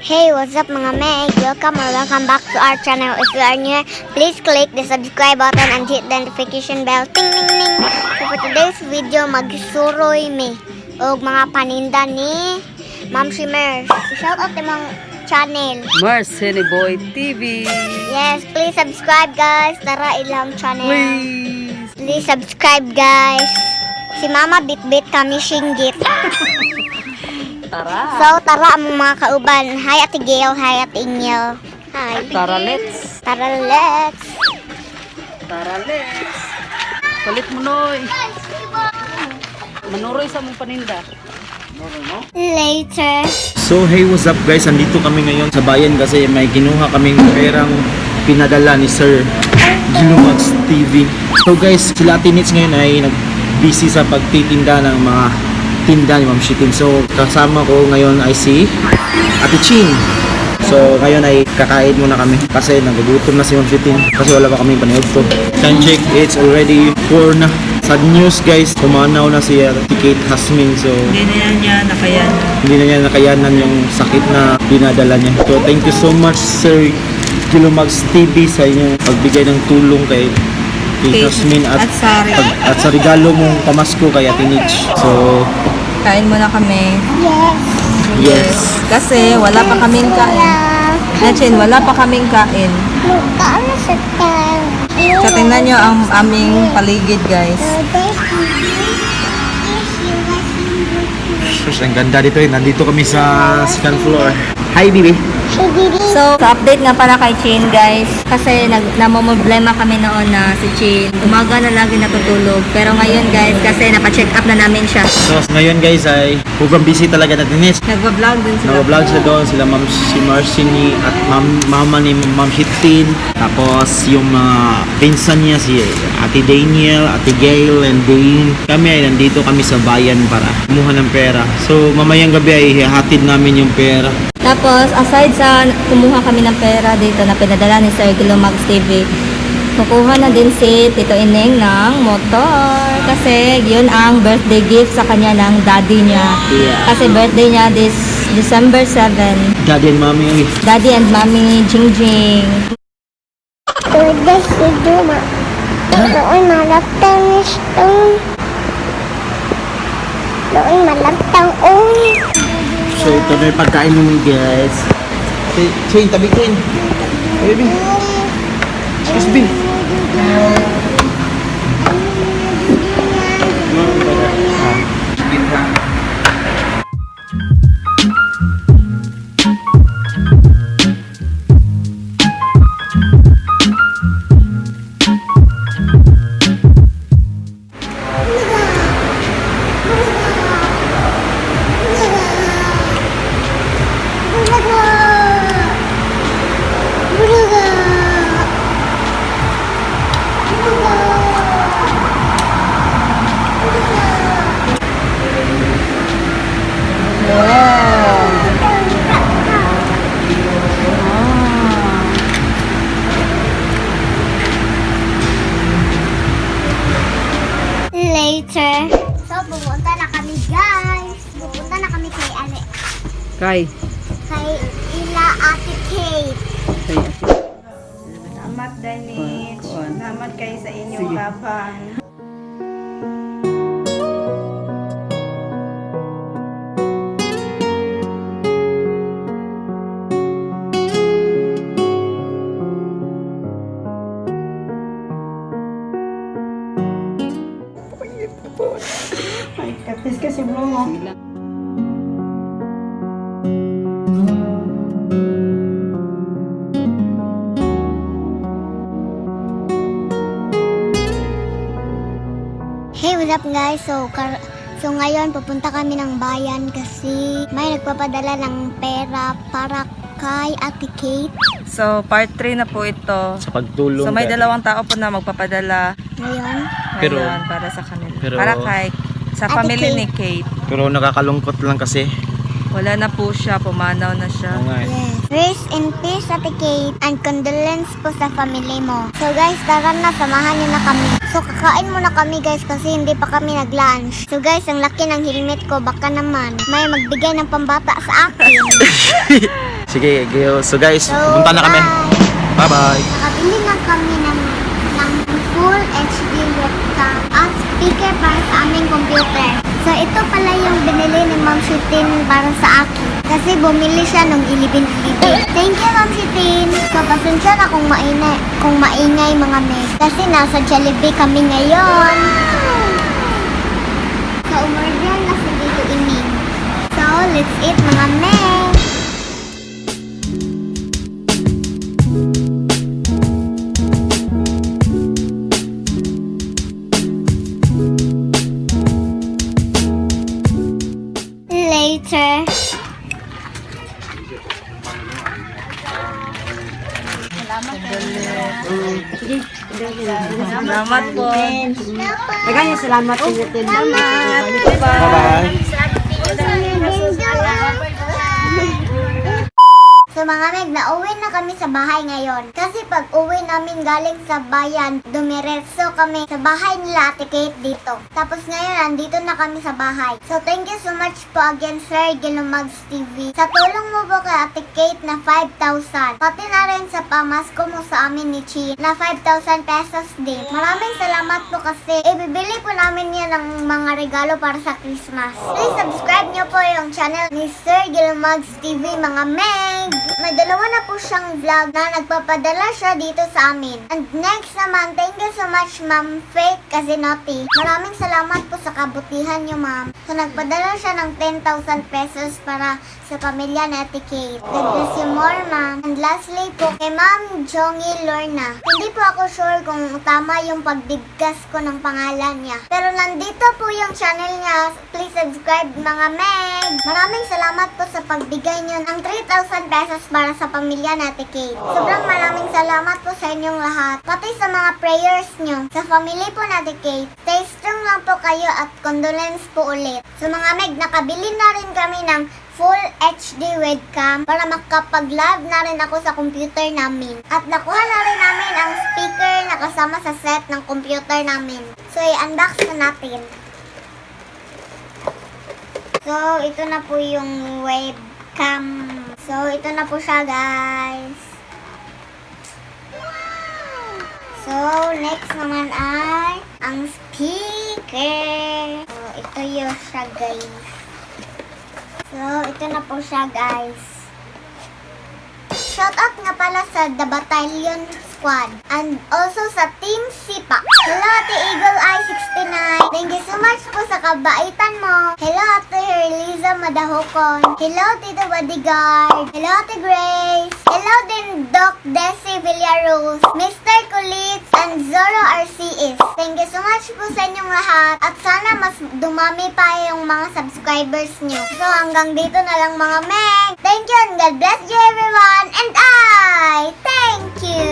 Hey, what's up mga Meg? Welcome back to our channel. If you are new, please click the subscribe button and hit the notification bell. Ting, ting, ting. So for today's video, magsuroy mi og mga paninda ni Ma'am Shimmer. Shout out to mga channel. Mars Boy TV. Yes, please subscribe guys. Tara ilang channel. Please. Please subscribe guys. Si Mama Bitbit kami singgit. Tara. So, tara ang mga kauban. Hi, Ate Gail. Hi, Ate Ingel. Hi. Tara, let's. Tara, let's. Tara, let's. Palit mo, Noy. Manuroy sa mong paninda. Later. So hey, what's up guys? Andito kami ngayon sa bayan kasi may kinuha kaming perang pinadala ni Sir Gilumax TV. So guys, sila Ate Nits ngayon ay busy sa pagtitinda ng mga tinda ni Ma'am Shitin. So kasama ko ngayon ay si Ate Chin. So ngayon ay kakain muna kami kasi nagugutom na si Ma'am Shitin kasi wala pa kami panood to. Time check, it's already 4 na. Sad news guys, pumanaw na si Kate Hasmin. So hindi na niya nakayanan yung sakit na pinadala niya. So thank you so much Sir Gilumax TV sa inyong pagbigay ng tulong kay Kate Hasmin at sa regalo mong pamasko kay Ate Nits. So Kain muna kami. yes. Kasi wala pa kaming kain. Nachin, wala pa kaming kain. Magkano sa time? So tingnan nyo ang aming paligid guys. Ang ganda dito eh. Nandito kami sa second floor. Hi baby. So, update nga para kay Chin guys. Kasi namomblema kami noon na si Chin. Umaga na lagi natutulog. Pero ngayon guys, kasi napacheck up na namin siya. So ngayon guys ay program busy talaga natin Nits. Nagwa-vlog din sila. Nag-vlog sila doon, sila Ma'am si Marcini at mama ni Ma'am Hitin. Tapos yung mga pinsan niya si Ate Daniel, Ate Gail and Dane. Kami ay nandito kami sa bayan para kumuha ng pera. So mamayang gabi ay hatid namin yung pera. Tapos, aside sa kumuha kami ng pera dito na pinadala ni Sir Gilumax TV, kukuha na din si Tito Ineng ng motor. Kasi yun ang birthday gift sa kanya ng daddy niya. Yeah. Kasi birthday niya this December 7. Daddy and Mommy. Daddy and Mommy Jingjing. Tudas si Duma. Doon malaptang stone. Doon malaptang So ito na yung pagkain mo guys. Chain, tabi Chain. Hey, baby. Excuse me. Later. So, pupunta na kami guys. Pupunta na kami kay Kay. kay Ila Ate Kate. Salamat, Danich. Salamat kayo sa inyong Sige. tabang. Ay, katis kasi bro mo. Hey, what's up guys? So ngayon pupunta kami ng bayan kasi may nagpapadala ng pera para kay Ate Kate. So, part 3 na po ito. Sa pagtulong. So, may ka. dalawang tao po na magpapadala Ngayon, Pero- ngayon para sa kanila. pero- para kay sa Ate family Kate. ni Kate. Pero nakakalungkot lang kasi. Wala na po siya, pumanaw na siya. Oo nga eh. yes. Rest in peace, Ate Kate, and condolence po sa family mo. So guys, tara na, samahan niyo na kami. So kakain muna kami guys kasi hindi pa kami nag-lunch. So guys, ang laki ng helmet ko, baka naman may magbigay ng pambata sa akin. Sige, so guys, So, pupunta na kami. bye! Bye-bye. Nakabili na kami ng full HD webcam at speaker para sa aming computer. So, ito pala yung binili ni Ma'am Shitin para sa akin. Kasi bumili siya nung ilibin-ilibin. Thank you, Ma'am Shitin. So, pasensya na kung maingay mga meg. Kasi nasa Jollibee kami ngayon. So, umorder na si Tito Ining. So, let's eat mga meg. Later. Salamat po. Maganda salamat po sa Salamat. Bye-bye. So mga meg, nauwi na kami sa bahay ngayon. Kasi pag uwi namin galing sa bayan, dumiretso kami sa bahay nila Ate Kate dito. Tapos ngayon, andito na kami sa bahay. So thank you so much po again, Sir Gilumags TV. Sa tulong mo po kay Ate Kate na 5,000. Pati na rin sa pamasko mo sa amin ni Chi na 5,000 pesos din. Maraming salamat po kasi ibibili po namin yan ng mga regalo para sa Christmas. Please subscribe nyo po yung channel ni Sir Gilumags TV mga meg. May dalawa na po siyang vlog na nagpapadala siya dito sa amin. And next naman, thank you so much Ma'am Faith Casinotti. Maraming salamat po sa kabutihan niyo, ma'am. So nagpadala siya ng 10,000 pesos para sa pamilya ni Ate Kate. God bless you more, ma'am. And lastly po, kay Ma'am Jongie Lorna. Hindi po ako sure kung tama yung pagdigkas ko ng pangalan niya. Pero nandito po yung channel niya. Please subscribe mga meg. Maraming salamat po sa pagbigay niyo ng 3,000 pesos para sa pamilya ni Ate Kate. Sobrang maraming salamat po sa inyong lahat. Pati sa mga prayers niyo. Sa family po ni Ate Kate. Stay strong lang po kayo at condolence po ulit. So mga meg, nakabili na rin kami ng full HD webcam para makapag-live na rin ako sa computer namin. At nakuha na rin namin ang speaker na kasama sa set ng computer namin. So i-unbox na natin. So ito na po yung webcam. So ito na po siya, guys. So next naman ay ang speaker. So ito yung siya, guys. So, ito na po siya, guys. Shoutout nga pala sa The Battalion Squad and also sa Team Sipa. Hello, Ate Eagle Eye 69. Thank you so much po sa kabaitan mo. Hello, Ate Herliza Madahokon. Hello, Tito Bodyguard. Hello, Ate Grace. Hello din, Doc Desi Villarose, Mr. Kulitz, and Zoro RCS. Thank you so much po sa inyong lahat. At sana mas dumami pa yung mga subscribers nyo. So, hanggang dito na lang mga meg. Thank you and God bless you everyone. And I thank you.